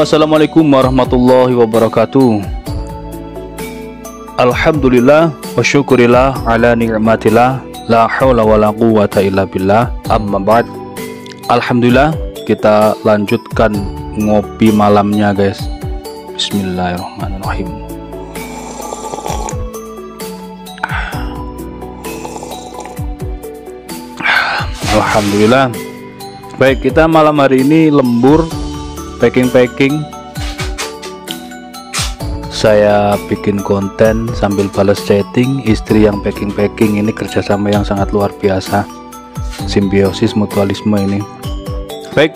Assalamualaikum warahmatullahi wabarakatuh. Alhamdulillah wa syukurillah ala ni'matillah, la haula wa la quwata illa billah, amma ba'd. Alhamdulillah, kita lanjutkan ngopi malamnya guys. Bismillahirrahmanirrahim. Alhamdulillah. Baik, kita malam hari ini lembur packing. Saya bikin konten sambil balas chatting istri yang packing. Ini kerjasama yang sangat luar biasa, simbiosis mutualisme ini. Baik,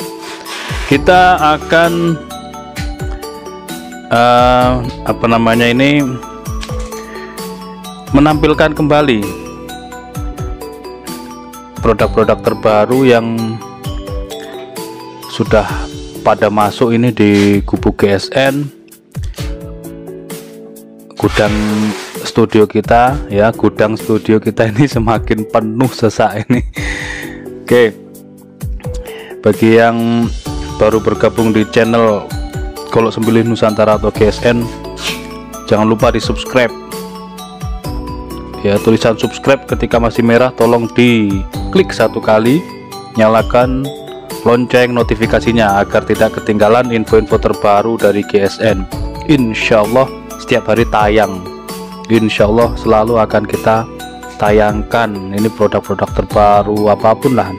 kita akan menampilkan kembali produk-produk terbaru yang sudah pada masuk ini di Gubuk GSN, gudang studio kita ya. Gudang studio kita ini semakin penuh sesak ini. Oke, bagi yang baru bergabung di channel Golok Sembilih Nusantara atau GSN, jangan lupa di subscribe ya. Tulisan subscribe ketika masih merah tolong diklik satu kali, nyalakan lonceng notifikasinya agar tidak ketinggalan info-info terbaru dari GSN. Insyaallah setiap hari tayang, insyaallah selalu akan kita tayangkan ini produk-produk terbaru apapun lah.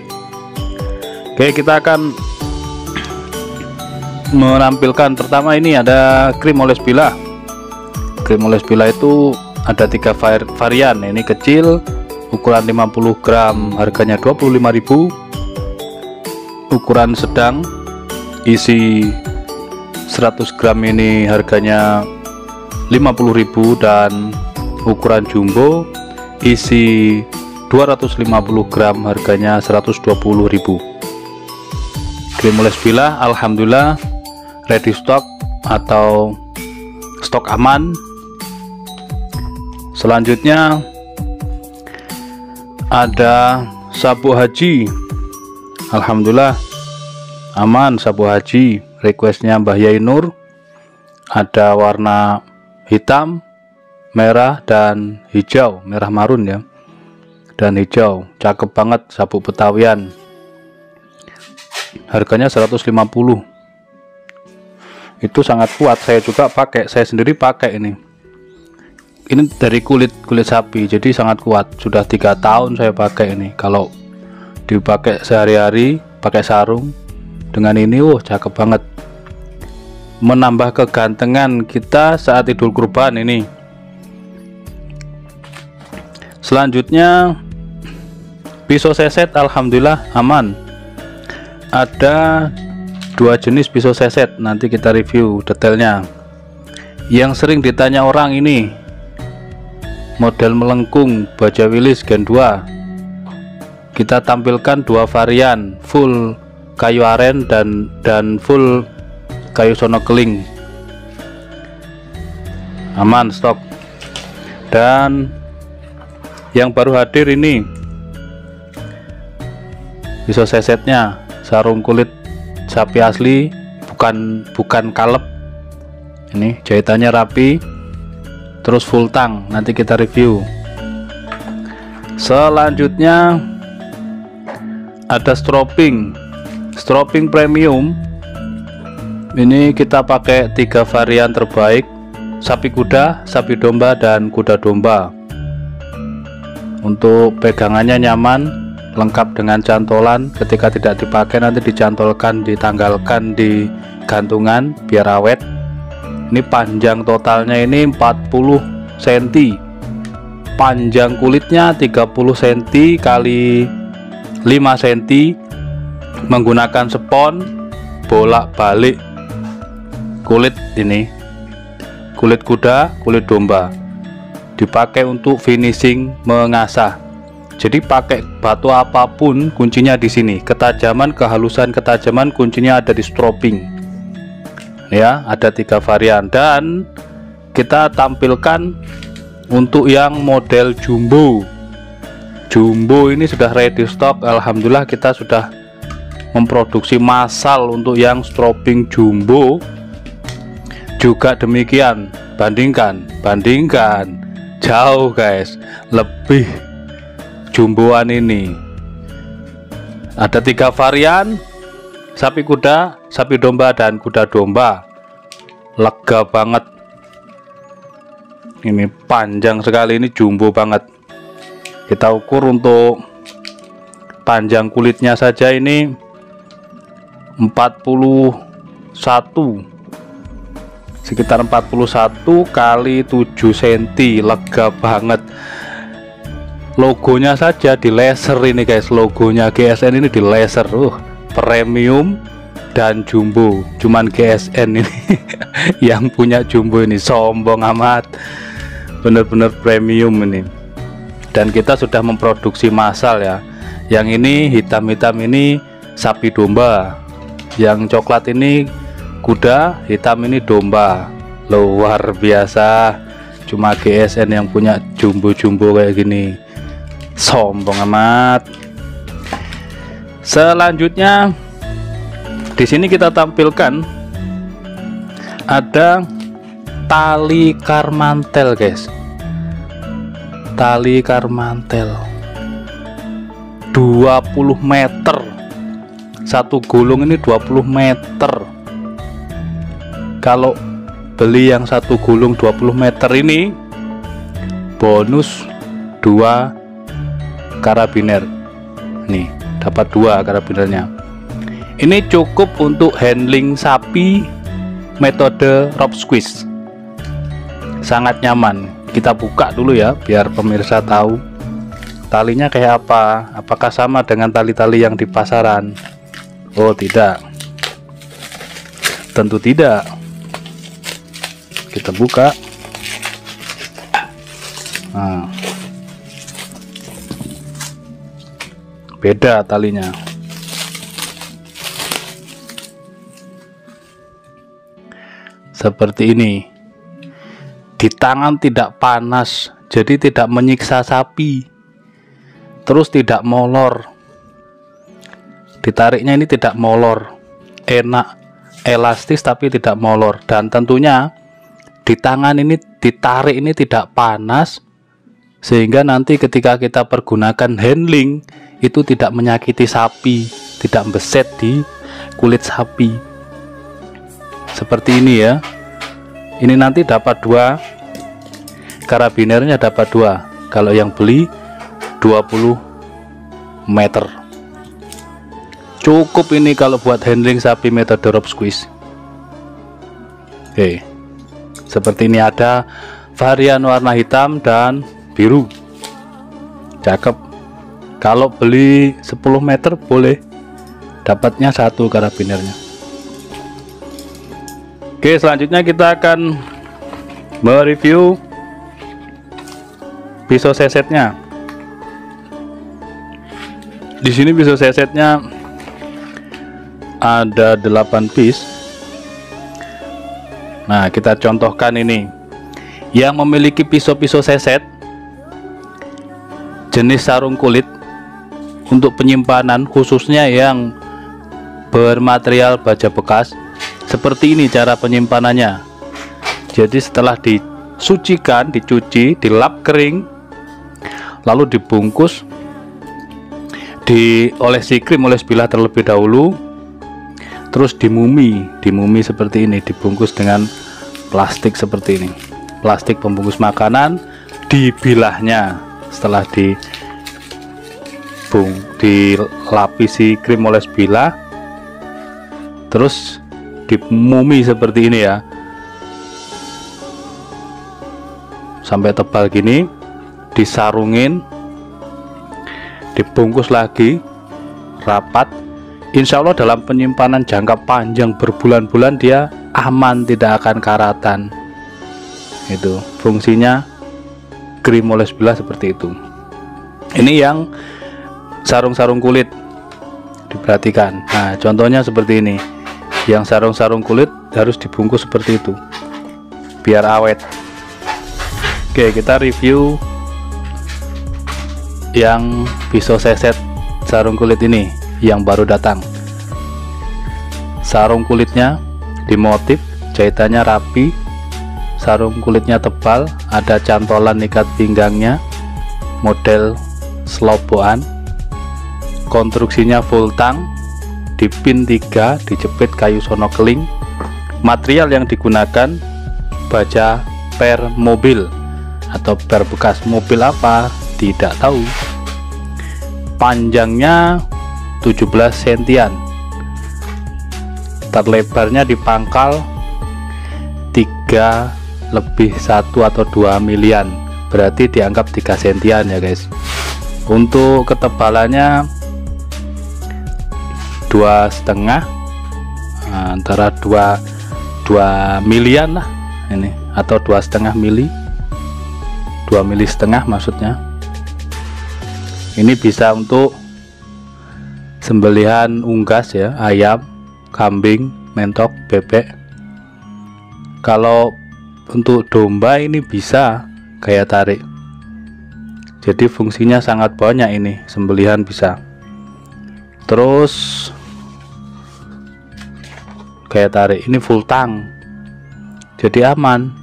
Oke, kita akan menampilkan pertama ini ada krim oles bilah. Krim oles bilah itu ada 3 varian. Ini kecil ukuran 50 gram harganya 25.000. Ukuran sedang isi 100 gram ini harganya 50.000, dan ukuran jumbo isi 250 gram harganya 120.000. Krim oles bilah alhamdulillah ready stock atau stok aman. Selanjutnya ada sabuk haji. Alhamdulillah aman sabuk haji, requestnya Mbah Yai Nur. Ada warna hitam, merah, dan hijau, merah marun ya, dan hijau. Cakep banget sabuk Betawian, harganya 150. Itu sangat kuat, saya juga pakai, saya sendiri pakai ini dari kulit sapi, jadi sangat kuat. Sudah 3 tahun saya pakai ini. Kalau dipakai sehari-hari pakai sarung dengan ini, cakep banget, menambah kegantengan kita saat Idul Kurban ini. Selanjutnya pisau seset alhamdulillah aman. Ada 2 jenis pisau seset, nanti kita review detailnya. Yang sering ditanya orang ini model melengkung baja Wilis Gen 2. Kita tampilkan 2 varian, full kayu aren dan full kayu sono keling. Aman stok. Dan yang baru hadir ini pisau sesetnya sarung kulit sapi asli, bukan kalep. Ini jahitannya rapi, terus full tang, nanti kita review. Selanjutnya ada stroping premium. Ini kita pakai 3 varian terbaik, sapi kuda, sapi domba, dan kuda domba. Untuk pegangannya nyaman, lengkap dengan cantolan. Ketika tidak dipakai nanti dicantolkan, ditanggalkan di gantungan biar awet. Ini panjang totalnya ini 40 cm, panjang kulitnya 30 cm kali 5 cm, menggunakan spons bolak-balik kulit ini, kulit kuda, kulit domba, dipakai untuk finishing mengasah. Jadi pakai batu apapun kuncinya di sini, ketajaman, kehalusan, ketajaman kuncinya ada di stroping ya. Ada 3 varian, dan kita tampilkan untuk yang model jumbo. Jumbo ini sudah ready stock, alhamdulillah. Kita sudah memproduksi massal untuk yang stroping jumbo juga demikian. Bandingkan jauh guys, lebih jumboan ini. Ada 3 varian, sapi kuda, sapi domba, dan kuda domba. Lega banget. Ini panjang sekali, ini jumbo banget. Kita ukur untuk panjang kulitnya saja ini 41, sekitar 41 kali 7 cm. Lega banget. Logonya saja di laser ini guys, logonya GSN ini di laser. Premium dan jumbo, cuman GSN ini yang punya jumbo ini, sombong amat. Bener-bener premium ini. Dan kita sudah memproduksi massal ya. Yang ini hitam-hitam ini sapi domba, yang coklat ini kuda, hitam ini domba. Luar biasa, cuma GSN yang punya jumbo-jumbo kayak gini, sombong amat. Selanjutnya di sini kita tampilkan ada tali karmantel guys, tali karmantel 20 meter, satu gulung ini 20 meter. Kalau beli yang satu gulung 20 meter ini bonus 2 karabiner. Nih dapat 2 karabinernya. Ini cukup untuk handling sapi metode rope squeeze, sangat nyaman. Kita buka dulu ya biar pemirsa tahu talinya kayak apa. Apakah sama dengan tali-tali yang di pasaran? Oh tidak, tentu tidak. Kita buka. Nah, beda talinya. Seperti ini. Di tangan tidak panas, jadi tidak menyiksa sapi. Terus tidak molor. Ditariknya ini tidak molor, enak, elastis tapi tidak molor. Dan tentunya di tangan ini ditarik ini tidak panas, sehingga nanti ketika kita pergunakan handling itu tidak menyakiti sapi, tidak beset di kulit sapi. Seperti ini ya. Ini nanti dapat 2 karabinernya, dapat 2 kalau yang beli 20 meter. Cukup ini kalau buat handling sapi metode rope squeeze. Oke, seperti ini. Ada varian warna hitam dan biru, cakep. Kalau beli 10 meter boleh, dapatnya 1 karabinernya. Oke, selanjutnya kita akan mereview pisau sesetnya. Di sini pisau sesetnya ada 8 piece. Nah, kita contohkan ini. Yang memiliki pisau-pisau seset jenis sarung kulit untuk penyimpanan, khususnya yang bermaterial baja bekas. Seperti ini cara penyimpanannya. Jadi setelah disucikan, dicuci, dilap kering, lalu dibungkus, diolesi krim, olesi bilah terlebih dahulu, terus dimumi seperti ini, dibungkus dengan plastik seperti ini, plastik pembungkus makanan, dibilahnya. Setelah dilapisi krim oles bilah, terus dimumi seperti ini ya, sampai tebal gini, disarungin, dibungkus lagi rapat. Insya Allah dalam penyimpanan jangka panjang berbulan-bulan dia aman, tidak akan karatan. Itu fungsinya krim oles bilah seperti itu. Ini yang sarung-sarung kulit, diperhatikan. Nah, contohnya seperti ini. Yang sarung-sarung kulit harus dibungkus seperti itu biar awet. Oke, kita review yang pisau seset sarung kulit ini yang baru datang. Sarung kulitnya dimotif jahitannya rapi, sarung kulitnya tebal, ada cantolan ikat pinggangnya model selobokan, konstruksinya full tang, dipin 3, dijepit kayu sono keling. Material yang digunakan baja per mobil atau per bekas mobil apa tidak tahu. Panjangnya 17 sentian, terlebarnya di pangkal 3 lebih 1 atau 2 milian, berarti dianggap 3 sentian ya guys. Untuk ketebalannya 2,5, antara 2 milian lah ini, atau 2,5 mili, 2 mili setengah maksudnya. Ini bisa untuk sembelihan unggas ya, ayam, kambing, mentok, bebek. Kalau untuk domba ini bisa gaya tarik, jadi fungsinya sangat banyak, ini sembelihan bisa, terus gaya tarik ini full tang, jadi aman.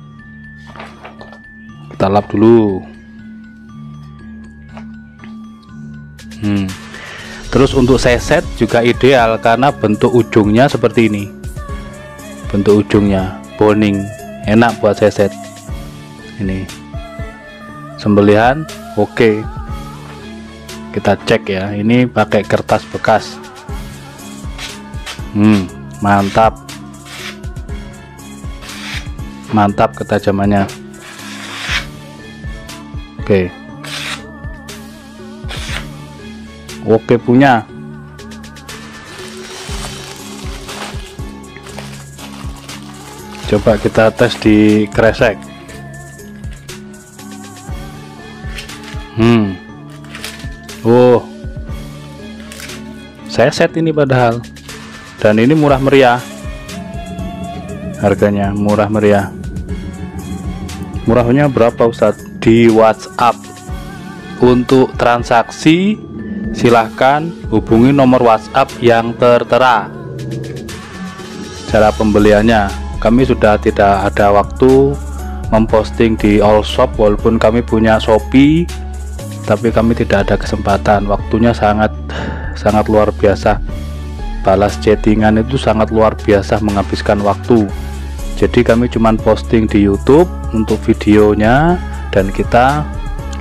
Kita lap dulu. Terus untuk seset juga ideal karena bentuk ujungnya seperti ini, bentuk ujungnya boning, enak buat seset. Ini sembelihan oke. Kita cek ya, ini pakai kertas bekas. Mantap, mantap ketajamannya. Oke punya. Coba kita tes di kresek. Oh, seset ini padahal, dan ini murah meriah, harganya murah meriah. Murahnya berapa Ustadz? Di WhatsApp. Untuk transaksi silahkan hubungi nomor WhatsApp yang tertera. Cara pembeliannya, kami sudah tidak ada waktu memposting di all shop, walaupun kami punya Shopee, tapi kami tidak ada kesempatan. Waktunya sangat luar biasa. Balas chattingan itu sangat luar biasa, menghabiskan waktu. Jadi kami cuman posting di YouTube untuk videonya, dan kita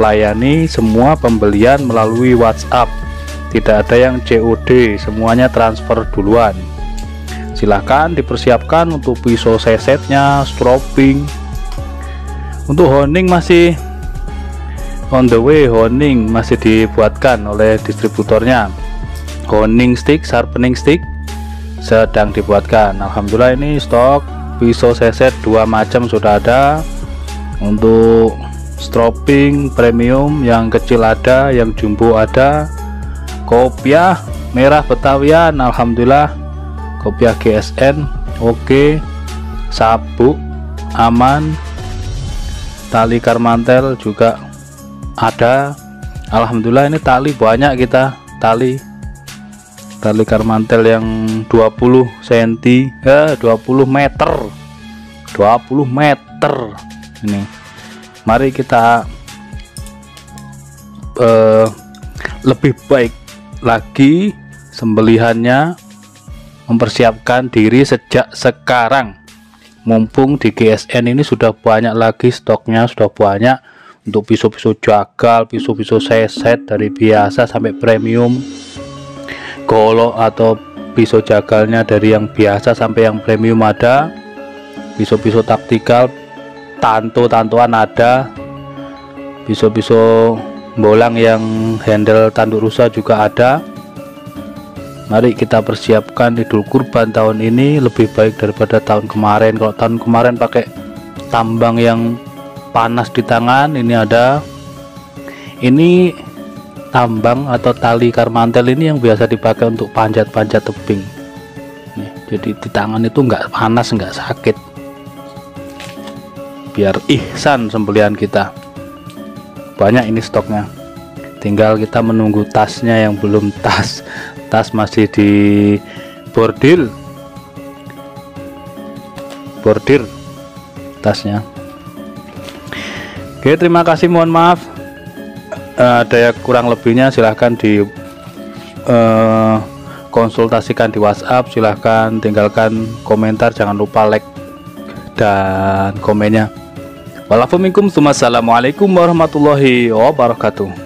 layani semua pembelian melalui WhatsApp. Tidak ada yang COD, semuanya transfer duluan. Silahkan dipersiapkan untuk pisau sesetnya, stropping. Untuk honing masih on the way, honing masih dibuatkan oleh distributornya. Honing stick, sharpening stick sedang dibuatkan. Alhamdulillah ini stok pisau seset 2 macam sudah ada. Untuk stropping premium yang kecil ada, yang jumbo ada. Kopiah merah Betawian, alhamdulillah, kopiah GSN oke. Sabuk aman, tali karmantel juga ada, alhamdulillah. Ini tali banyak, kita tali karmantel yang 20 cm, 20 meter ini. Mari kita lebih baik lagi sembelihannya, mempersiapkan diri sejak sekarang, mumpung di GSN ini sudah banyak lagi stoknya, sudah banyak untuk pisau-pisau jagal, pisau-pisau seset dari biasa sampai premium, golok atau pisau jagalnya dari yang biasa sampai yang premium ada, pisau-pisau taktikal, tanto-tantoan ada, pisau-pisau bolang yang handle tanduk rusa juga ada. Mari kita persiapkan Idul Kurban tahun ini lebih baik daripada tahun kemarin. Kalau tahun kemarin pakai tambang yang panas di tangan, ini ada, ini tambang atau tali karmantel ini yang biasa dipakai untuk panjat-panjat tebing. Nih, jadi di tangan itu nggak panas, nggak sakit. Biar ihsan sembelihan kita. Banyak ini stoknya, tinggal kita menunggu tasnya yang belum tas masih di bordil. bordir tasnya. Oke, terima kasih, mohon maaf ada yang kurang lebihnya, silahkan di konsultasikan di WhatsApp, silahkan tinggalkan komentar, jangan lupa like dan komennya. Walafuminkum, assalamualaikum warahmatullahi wabarakatuh.